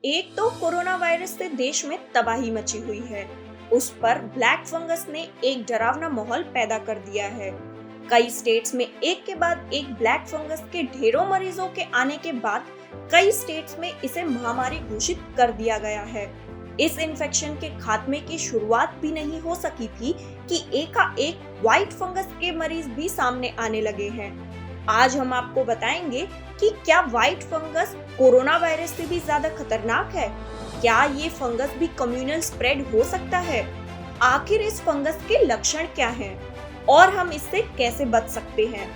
एक तो corona virus से देश में तबाही मची हुई है, उस पर ब्लैक फंगस ने एक डरावना माहौल पैदा कर दिया है। कई स्टेट्स में एक के बाद एक ब्लैक फंगस के ढेरों मरीजों के आने के बाद कई स्टेट्स में इसे महामारी घोषित कर दिया गया है। इस इन्फेक्शन के खात्मे की शुरुआत भी नहीं हो सकी थी कि एकाएक व्हाइट फंगस के मरीज भी सामने आने लगे हैं। आज हम आपको बताएंगे कि क्या व्हाइट फंगस कोरोना वायरस से भी ज्यादा खतरनाक है? क्या ये फंगस भी कम्युनल स्प्रेड हो सकता है? आखिर इस फंगस के लक्षण क्या हैं और हम इससे कैसे बच सकते हैं?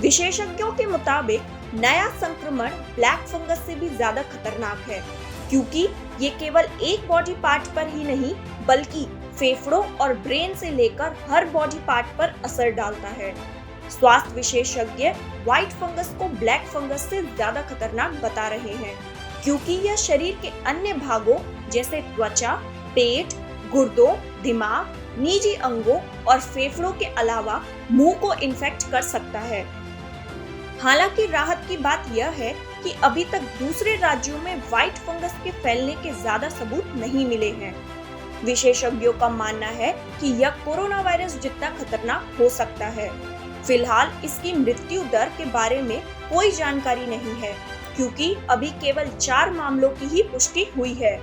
विशेषज्ञों के मुताबिक नया संक्रमण ब्लैक फंगस से भी ज्यादा खतरनाक है, क्योंकि ये केवल एक बॉडी पार्ट पर ही नहीं बल्कि फेफड़ों और ब्रेन से लेकर हर बॉडी पार्ट पर असर डालता है। स्वास्थ्य विशेषज्ञ व्हाइट फंगस को ब्लैक फंगस से ज्यादा खतरनाक बता रहे हैं, क्योंकि यह शरीर के अन्य भागों जैसे त्वचा, पेट, गुर्दों, दिमाग, निजी अंगों और फेफड़ों के अलावा मुंह को इन्फेक्ट कर सकता है। हालांकि राहत की बात यह है कि अभी तक दूसरे राज्यों में व्हाइट फंगस के फैलने के ज्यादा सबूत नहीं मिले हैं। विशेषज्ञों का मानना है कि यह कोरोना वायरस जितना खतरनाक हो सकता है। फिलहाल इसकी मृत्यु दर के बारे में कोई जानकारी नहीं है, क्योंकि अभी केवल 4 मामलों की ही पुष्टि हुई है।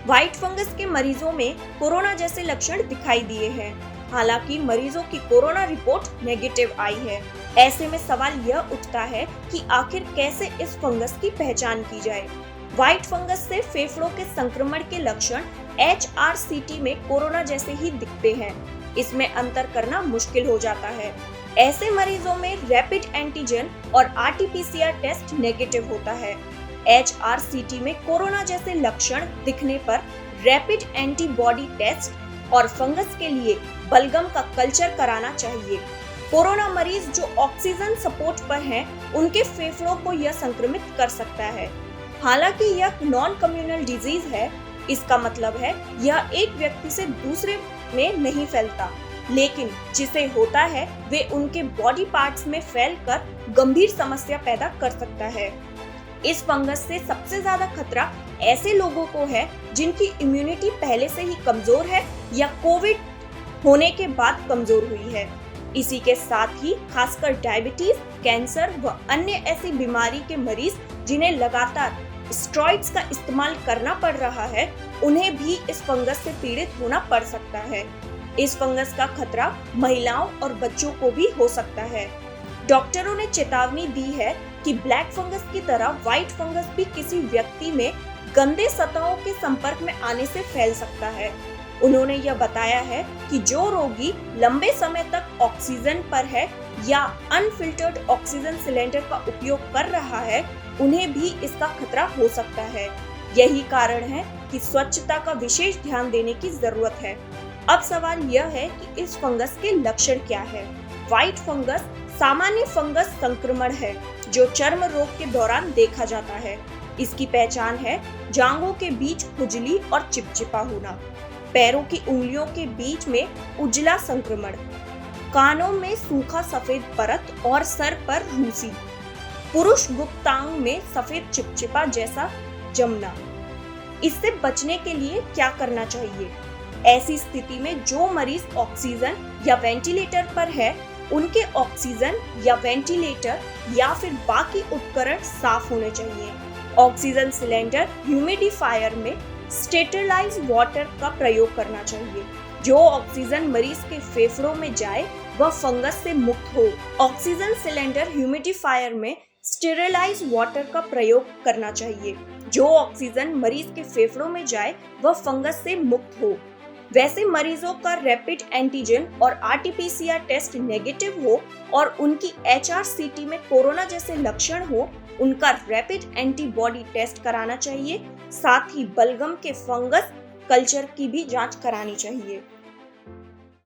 व्हाइट फंगस के मरीजों में कोरोना जैसे लक्षण दिखाई दिए हैं, हालांकि मरीजों की कोरोना रिपोर्ट नेगेटिव आई है। ऐसे में सवाल यह उठता है कि आखिर कैसे इस फंगस की पहचान की जाए। व्हाइट फंगस से फेफड़ों के संक्रमण के लक्षण HRCT में कोरोना जैसे ही दिखते हैं। इसमें अंतर करना मुश्किल हो जाता है। ऐसे मरीजों में रैपिड एंटीजन और RT-PCR टेस्ट नेगेटिव होता है। HRCT में कोरोना जैसे लक्षण दिखने पर रैपिड एंटीबॉडी टेस्ट और फंगस के लिए बलगम का कल्चर कराना चाहिए। कोरोना मरीज जो ऑक्सीजन सपोर्ट पर हैं, उनके फेफड़ों को यह संक्रमित कर सकता है। हालांकि यह नॉन कम्युनल डिजीज है, इसका मतलब है यह एक व्यक्ति से दूसरे में नहीं फैलता, लेकिन जिसे होता है वे उनके बॉडी पार्ट्स में फैलकर गंभीर समस्या पैदा कर सकता है। इस फंगस से सबसे ज्यादा खतरा ऐसे लोगों को है जिनकी इम्यूनिटी पहले से ही कमजोर है या कोविड होने के बाद कमजोर हुई है। इसी के साथ ही खासकर डायबिटीज, कैंसर व अन्य ऐसी बीमारी के मरीज जिन्हें लगातार स्टेरॉइड्स का इस्तेमाल करना पड़ रहा है, उन्हें भी इस फंगस से पीड़ित होना पड़ सकता है। इस फंगस का खतरा महिलाओं और बच्चों को भी हो सकता है। डॉक्टरों ने चेतावनी दी है कि ब्लैक फंगस की तरह व्हाइट फंगस भी किसी व्यक्ति में गंदे सतहों के संपर्क में आने से फैल सकता है। उन्होंने यह बताया है कि जो रोगी लंबे समय तक ऑक्सीजन पर है या अनफिल्टर्ड ऑक्सीजन सिलेंडर का उपयोग कर रहा है, उन्हें भी इसका खतरा हो सकता है। यही कारण है कि स्वच्छता का विशेष ध्यान देने की जरूरत है। अब सवाल यह है कि इस फंगस के लक्षण क्या है? व्हाइट फंगस सामान्य फंगस संक्रमण है जो चर्म रोग के दौरान देखा जाता है। इसकी पहचान है जांघों के बीच खुजली और चिपचिपा होना, पैरों की उंगलियों के बीच में उजला संक्रमण, कानों में सूखा सफेद परत और सर पर रूसी, पुरुष गुप्तांग में सफेद चिपचिपा जैसा जमना। इससे बचने के लिए क्या करना चाहिए? ऐसी स्थिति में जो मरीज ऑक्सीजन या वेंटिलेटर पर है, उनके ऑक्सीजन या वेंटिलेटर या फिर बाकी उपकरण साफ होने चाहिए। ऑक्सीजन सिलेंडर ह्यूमिडिफायर में स्टेरिलाइज वाटर का प्रयोग करना चाहिए। जो ऑक्सीजन मरीज के फेफड़ों में जाए वह फंगस से मुक्त हो। ऑक्सीजन सिलेंडर ह्यूमिडिफायर में स्टेरिलाइज वाटर का प्रयोग करना चाहिए। जो ऑक्सीजन मरीज के फेफड़ों में जाए वह फंगस से मुक्त हो। वैसे मरीजों का रैपिड एंटीजन और RT-PCR टेस्ट नेगेटिव हो और उनकी HRCT में कोरोना जैसे लक्षण हो, उनका रैपिड एंटीबॉडी टेस्ट कराना चाहिए। साथ ही बलगम के फंगस कल्चर की भी जांच करानी चाहिए।